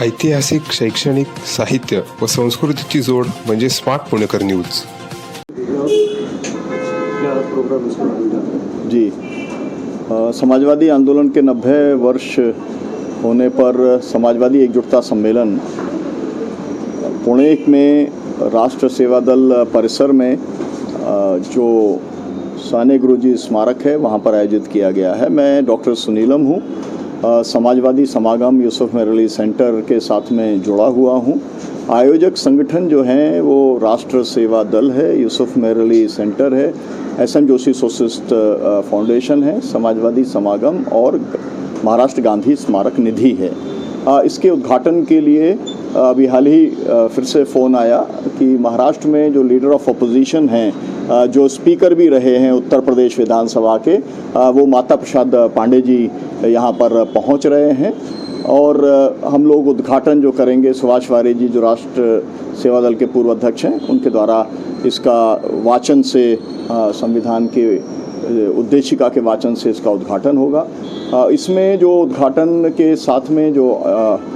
ऐतिहासिक, शैक्षणिक, साहित्य व संस्कृतीची जोड म्हणजे स्मार्ट पुणेकर न्यूज। जी, समाजवादी आंदोलन के 90 वर्ष होने पर समाजवादी एकजुटता सम्मेलन पुणे में राष्ट्र सेवा दल परिसर में जो साने गुरुजी स्मारक है वहाँ पर आयोजित किया गया है। मैं डॉक्टर सुनीलम हूँ, समाजवादी समागम यूसुफ मेहर अली सेंटर के साथ में जुड़ा हुआ हूँ। आयोजक संगठन जो हैं वो राष्ट्र सेवा दल है, यूसुफ मेहर अली सेंटर है, एस.एन. जोशी सोशलिस्ट फाउंडेशन है, समाजवादी समागम और महाराष्ट्र गांधी स्मारक निधि है। इसके उद्घाटन के लिए अभी हाल ही फिर से फ़ोन आया कि महाराष्ट्र में जो लीडर ऑफ अपोजिशन हैं, जो स्पीकर भी रहे हैं उत्तर प्रदेश विधानसभा के, वो माता प्रसाद पांडे जी यहाँ पर पहुँच रहे हैं और हम लोग उद्घाटन जो करेंगे, सुभाष वारे जी जो राष्ट्र सेवा दल के पूर्व अध्यक्ष हैं, उनके द्वारा इसका वाचन से संविधान के उद्देशिका के वाचन से इसका उद्घाटन होगा। इसमें जो उद्घाटन के साथ में जो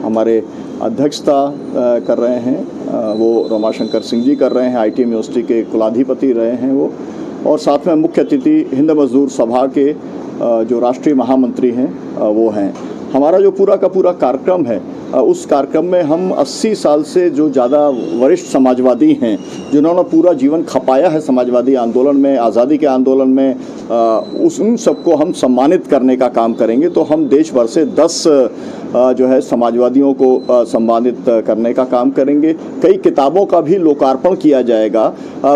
हमारे अध्यक्षता कर रहे हैं वो रमाशंकर सिंह जी कर रहे हैं, ITM यूनिवर्सिटी के कुलाधिपति रहे हैं वो, और साथ में मुख्य अतिथि हिंद मजदूर सभा के जो राष्ट्रीय महामंत्री हैं वो हैं। हमारा जो पूरा का पूरा कार्यक्रम है, उस कार्यक्रम में हम 80 साल से जो ज़्यादा वरिष्ठ समाजवादी हैं, जिन्होंने पूरा जीवन खपाया है समाजवादी आंदोलन में, आज़ादी के आंदोलन में, उन सबको हम सम्मानित करने का काम करेंगे। तो हम देश भर से 10 जो है समाजवादियों को सम्मानित करने का काम करेंगे। कई किताबों का भी लोकार्पण किया जाएगा।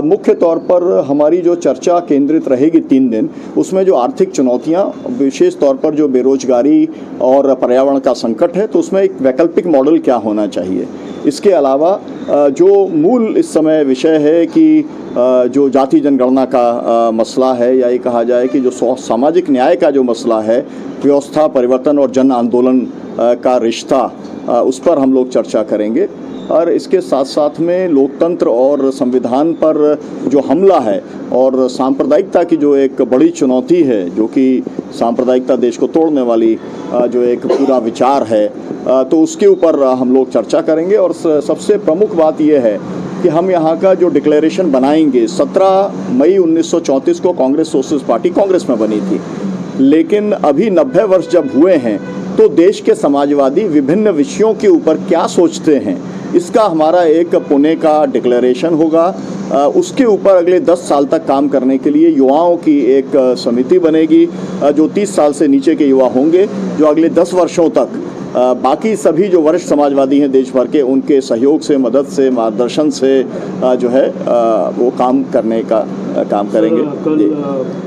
मुख्य तौर पर हमारी जो चर्चा केंद्रित रहेगी 3 दिन, उसमें जो आर्थिक चुनौतियां, विशेष तौर पर जो बेरोजगारी और पर्यावरण का संकट है, तो उसमें एक वैकल्पिक मॉडल क्या होना चाहिए। इसके अलावा जो मूल इस समय विषय है कि जो जाति जनगणना का मसला है, या ये कहा जाए कि जो सामाजिक न्याय का जो मसला है, व्यवस्था परिवर्तन और जन आंदोलन का रिश्ता, उस पर हम लोग चर्चा करेंगे। और इसके साथ साथ में लोकतंत्र और संविधान पर जो हमला है और सांप्रदायिकता की जो एक बड़ी चुनौती है, जो कि सांप्रदायिकता देश को तोड़ने वाली जो एक पूरा विचार है, तो उसके ऊपर हम लोग चर्चा करेंगे। और सबसे प्रमुख बात यह है कि हम यहाँ का जो डिक्लेरेशन बनाएंगे, 17 मई 1934 को कांग्रेस सोशलिस्ट पार्टी कांग्रेस में बनी थी, लेकिन अभी 90 वर्ष जब हुए हैं तो देश के समाजवादी विभिन्न विषयों के ऊपर क्या सोचते हैं, इसका हमारा एक पुणे का डिक्लेरेशन होगा। उसके ऊपर अगले 10 साल तक काम करने के लिए युवाओं की एक समिति बनेगी, जो 30 साल से नीचे के युवा होंगे, जो अगले 10 वर्षों तक बाकी सभी जो वरिष्ठ समाजवादी हैं देश भर के, उनके सहयोग से, मदद से, मार्गदर्शन से जो है वो काम करने का काम करेंगे। कल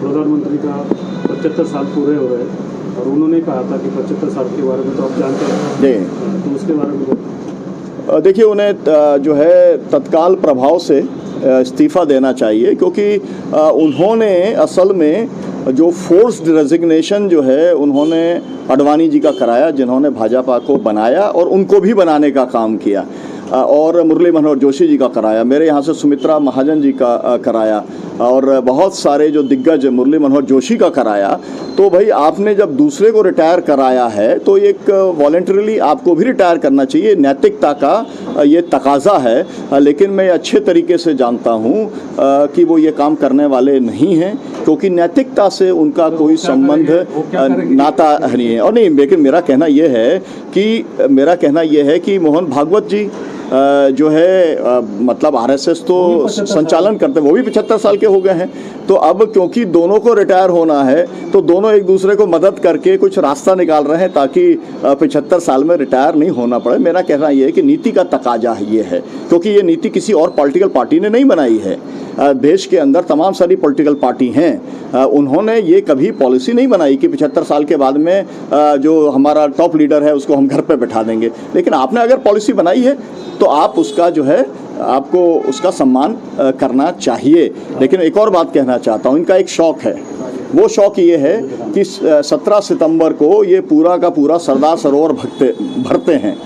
प्रधानमंत्री का 75 साल पूरे हो रहे हैं और उन्होंने कहा था कि 75 साल के बारे में तो आप जानते हैं जी, तो उसके बारे में देखिए, उन्हें जो है तत्काल प्रभाव से इस्तीफ़ा देना चाहिए, क्योंकि उन्होंने असल में जो फोर्स्ड रेजिग्नेशन जो है उन्होंने अडवाणी जी का कराया, जिन्होंने भाजपा को बनाया और उनको भी बनाने का काम किया, और मुरली मनोहर जोशी जी का कराया, मेरे यहाँ से सुमित्रा महाजन जी का कराया, और बहुत सारे जो दिग्गज, मुरली मनोहर जोशी का कराया। तो भाई आपने जब दूसरे को रिटायर कराया है तो एक वॉलंटरीली आपको भी रिटायर करना चाहिए, नैतिकता का ये तकाजा है। लेकिन मैं अच्छे तरीके से जानता हूँ कि वो ये काम करने वाले नहीं हैं, क्योंकि नैतिकता से उनका कोई संबंध नाता नहीं है। और नहीं, लेकिन मेरा कहना यह है कि मोहन भागवत जी जो है मतलब RSS तो संचालन करते, वो भी 75 साल के हो गए हैं। तो अब क्योंकि दोनों को रिटायर होना है, तो दोनों एक दूसरे को मदद करके कुछ रास्ता निकाल रहे हैं ताकि 75 साल में रिटायर नहीं होना पड़े। मेरा कहना यह है कि नीति का तकाजा ये है, क्योंकि ये नीति किसी और पॉलिटिकल पार्टी ने नहीं बनाई है। देश के अंदर तमाम सारी पॉलिटिकल पार्टी हैं, उन्होंने ये कभी पॉलिसी नहीं बनाई कि 75 साल के बाद में जो हमारा टॉप लीडर है उसको हम घर पे बैठा देंगे। लेकिन आपने अगर पॉलिसी बनाई है तो आप उसका जो है, आपको उसका सम्मान करना चाहिए। लेकिन एक और बात कहना चाहता हूँ, इनका एक शौक़ है, वो शौक़ ये है कि 17 सितंबर को ये पूरा का पूरा सरदार सरोवर भरते हैं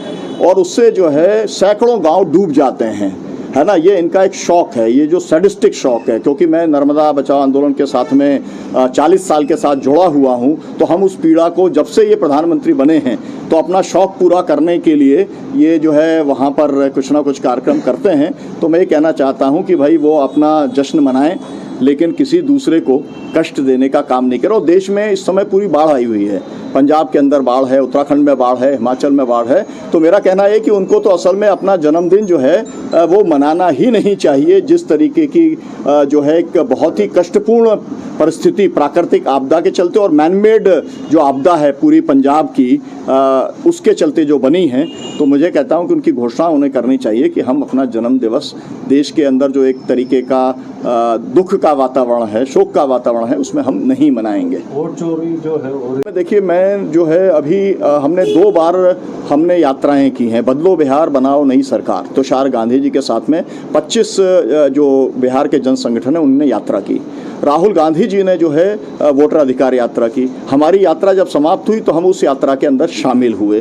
और उससे जो है सैकड़ों गांव डूब जाते हैं। है ना, ये इनका एक शौक है, ये जो सैडिस्टिक शौक है। क्योंकि मैं नर्मदा बचाओ आंदोलन के साथ में 40 साल के साथ जुड़ा हुआ हूँ, तो हम उस पीड़ा को जब से ये प्रधानमंत्री बने हैं तो अपना शौक पूरा करने के लिए ये जो है वहाँ पर कुछ ना कुछ कार्यक्रम करते हैं। तो मैं ये कहना चाहता हूँ कि भाई वो अपना जश्न मनाएं, लेकिन किसी दूसरे को कष्ट देने का काम नहीं करो। देश में इस समय पूरी बाढ़ आई हुई है, पंजाब के अंदर बाढ़ है, उत्तराखंड में बाढ़ है, हिमाचल में बाढ़ है। तो मेरा कहना है कि उनको तो असल में अपना जन्मदिन जो है वो मनाना ही नहीं चाहिए। जिस तरीके की जो है एक बहुत ही कष्टपूर्ण परिस्थिति प्राकृतिक आपदा के चलते और मैनमेड जो आपदा है पूरी पंजाब की उसके चलते जो बनी है, तो मुझे कहता हूं कि उनकी घोषणा उन्हें करनी चाहिए कि हम अपना जन्म दिवस देश के अंदर जो एक तरीके का दुख का वातावरण है, शोक का वातावरण है, उसमें हम नहीं मनाएंगे। वोट चोरी जो है, देखिए मैं जो है अभी हमने 2 बार हमने यात्राएं की हैं, बदलो बिहार बनाओ नई सरकार, तुषार गांधी जी के साथ में 25 जो बिहार के जन संगठन है उन्होंने यात्रा की। राहुल गांधी जी ने जो है वोटर अधिकार यात्रा की। हमारी यात्रा जब समाप्त हुई तो हम उस यात्रा के अंदर शामिल हुए।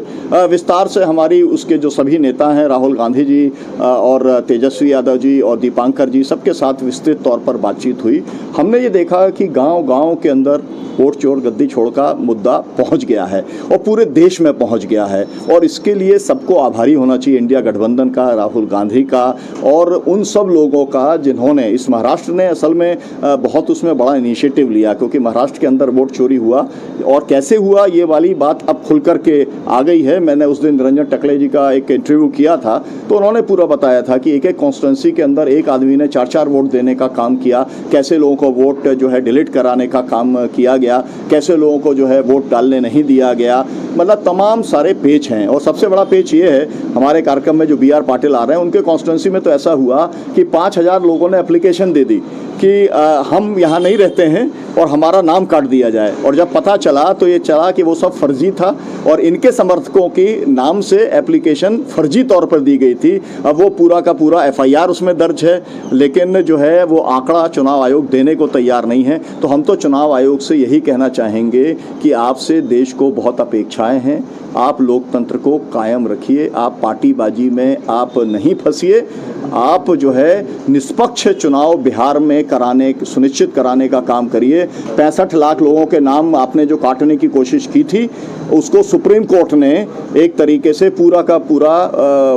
विस्तार से हमारी उसके जो सभी नेता हैं, राहुल गांधी जी और तेजस्वी यादव जी और दीपांकर जी, सबके साथ विस्तृत तौर पर बातचीत हुई। हमने ये देखा कि गांव-गांव के अंदर वोट चोर गद्दी छोड़ का मुद्दा पहुंच गया है और पूरे देश में पहुंच गया है, और इसके लिए सबको आभारी होना चाहिए, इंडिया गठबंधन का, राहुल गांधी का और उन सब लोगों का जिन्होंने इस महाराष्ट्र ने असल में बहुत उसमें बड़ा इनिशिएटिव लिया। क्योंकि महाराष्ट्र के अंदर वोट चोरी हुआ और कैसे हुआ ये वाली बात अब खुल कर के आ गई है। मैंने उस दिन निरंजन टकले जी का एक इंटरव्यू किया था, तो उन्होंने पूरा बताया था कि एक एक कॉन्स्टिट्यूंसी के अंदर एक आदमी ने 4-4 वोट देने का काम किया, कैसे लोगों को वोट जो है डिलीट कराने का काम किया गया, कैसे लोगों को जो है वोट डालने नहीं दिया गया, मतलब तमाम सारे पेच हैं। और सबसे बड़ा पेच ये है, हमारे कार्यक्रम में जो BR पाटिल आ रहे हैं उनके कॉन्स्टिट्यूंसी में तो ऐसा हुआ कि 5000 लोगों ने एप्लीकेशन दे दी कि हम यहाँ नहीं रहते हैं और हमारा नाम काट दिया जाए। और जब पता चला तो ये चला कि वो सब फर्जी था और इनके समर्थकों की नाम से एप्लीकेशन फर्जी तौर पर दी गई थी। अब वो पूरा का पूरा FIR उसमें दर्ज है, लेकिन जो है वो आंकड़ा चुनाव आयोग देने को तैयार नहीं है। तो हम तो चुनाव आयोग से यही कहना चाहेंगे कि आपसे देश को बहुत अपेक्षाएं हैं, आप लोकतंत्र को कायम रखिए, आप पार्टीबाजी में आप नहीं फंसिए, आप जो है निष्पक्ष चुनाव बिहार में सुनिश्चित कराने का काम करिए। 65 लाख लोगों के नाम आपने जो काटने की कोशिश की थी, उसको सुप्रीम कोर्ट ने एक तरीके से पूरा का पूरा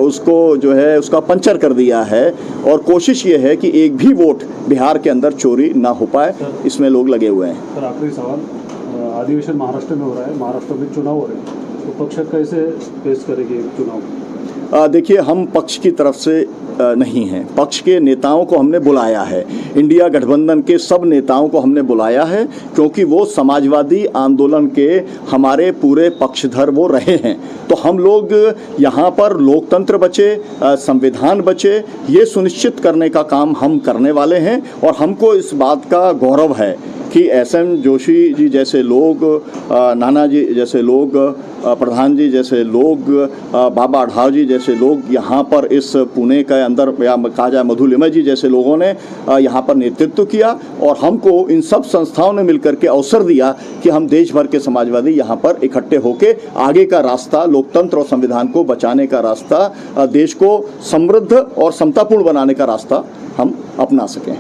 उसको जो है उसका पंचर कर दिया है। और कोशिश ये है कि एक भी वोट बिहार के अंदर चोरी ना हो पाए, इसमें लोग लगे हुए हैं। सर आखिरी सवाल, अधिवेशन महाराष्ट्र में हो रहा है, महाराष्ट्र में चुनाव हो रहे हैं, तो पक्ष कैसे फेस करेगी चुनाव? देखिए, हम पक्ष की तरफ से नहीं हैं, पक्ष के नेताओं को हमने बुलाया है, इंडिया गठबंधन के सब नेताओं को हमने बुलाया है, क्योंकि वो समाजवादी आंदोलन के हमारे पूरे पक्षधर वो रहे हैं। तो हम लोग यहाँ पर लोकतंत्र बचे, संविधान बचे, ये सुनिश्चित करने का काम हम करने वाले हैं। और हमको इस बात का गौरव है कि SM जोशी जी जैसे लोग, नाना जी जैसे लोग, प्रधान जी जैसे लोग, बाबा ढाव जी जैसे लोग यहाँ पर इस पुणे के अंदर, या कहा जाए मधुलिमा जी जैसे लोगों ने यहाँ पर नेतृत्व किया। और हमको इन सब संस्थाओं ने मिलकर के अवसर दिया कि हम देश भर के समाजवादी यहाँ पर इकट्ठे होकर आगे का रास्ता, लोकतंत्र और संविधान को बचाने का रास्ता, देश को समृद्ध और समतापूर्ण बनाने का रास्ता हम अपना सकें।